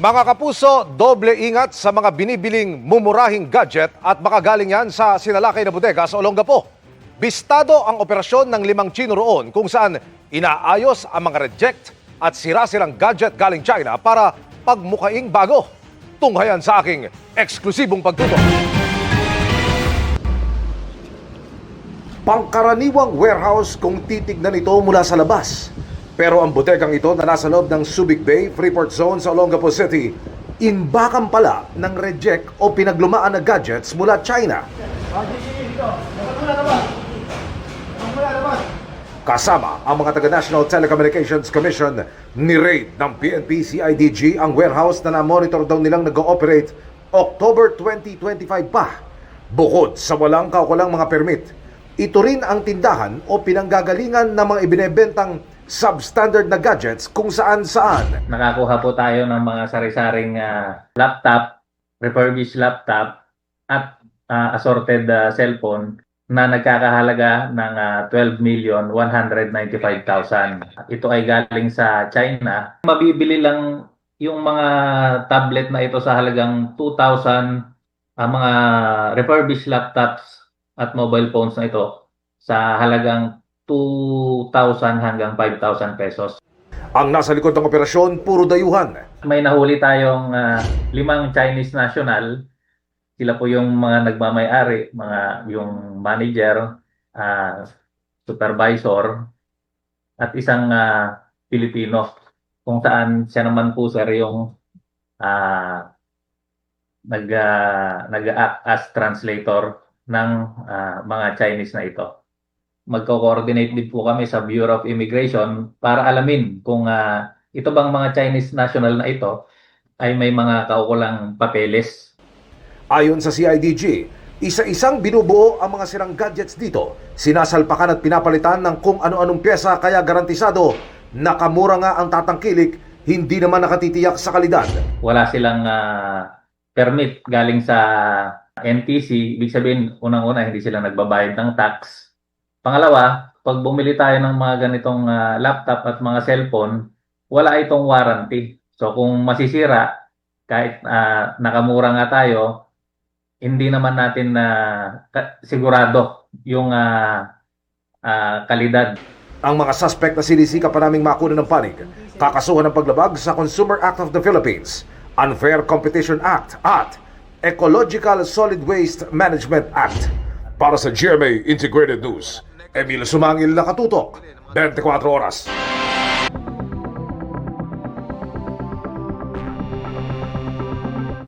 Mga kapuso, doble ingat sa mga binibiling mumurahing gadget at makagaling yan sa sinalakay na bodega sa Olongapo. Bistado ang operasyon ng 5 Chino roon kung saan inaayos ang mga reject at sira-sirang gadget galing China para pagmukaing bago. Tunghayan sa aking eksklusibong pagtutok. Pangkaraniwang warehouse kung titignan ito mula sa labas. Pero ang bodegang ito na nasa loob ng Subic Bay, Freeport Zone sa Olongapo City, imbakan pala ng reject o pinaglumaan na gadgets mula China. Kasama ang mga taga-National Telecommunications Commission, ni-raid ng PNP CIDG ang warehouse na na-monitor daw nilang nag-ooperate October 2025 pa. Bukod sa walang kaukulang mga permit, ito rin ang tindahan o pinanggagalingan ng mga ibinebentang substandard na gadgets kung saan-saan. Nakakuha po tayo ng mga sari-saring laptop, refurbished laptop, at assorted cellphone na nagkakahalaga ng 12,195,000. Ito ay galing sa China. Mabibili lang yung mga tablet na ito sa halagang 2,000, ang mga refurbished laptops at mobile phones na ito sa halagang 2,000 hanggang 5,000 pesos. Ang nasa likod ng operasyon, puro dayuhan. May nahuli tayong 5 Chinese national. Sila po yung mga nagmamay-ari, yung manager, supervisor, at isang Pilipino. Kung saan siya naman po sir yung nag-act as translator ng mga Chinese na ito. Magko-coordinate din po kami sa Bureau of Immigration para alamin kung ito bang mga Chinese national na ito ay may mga kaukulang papeles. Ayon sa CIDG, isa-isang binubuo ang mga sirang gadgets dito. Sinasalpakan at pinapalitan ng kung ano-anong pyesa kaya garantisado nakamura nga ang tatangkilik, hindi naman nakatitiyak sa kalidad. Wala silang permit galing sa NTC, ibig sabihin unang-una hindi sila nagbabayad ng tax. Pangalawa, pag bumili tayo ng mga ganitong laptop at mga cellphone, wala itong warranty. So kung masisira, kahit nakamura nga tayo, hindi naman natin sigurado yung kalidad. Ang mga suspect na sinisika pa naming makuna ng panig, kakasuhan ng paglabag sa Consumer Act of the Philippines, Unfair Competition Act at Ecological Solid Waste Management Act. Para sa GMA Integrated News, Emil Sumangil, nakatutok, 24 oras.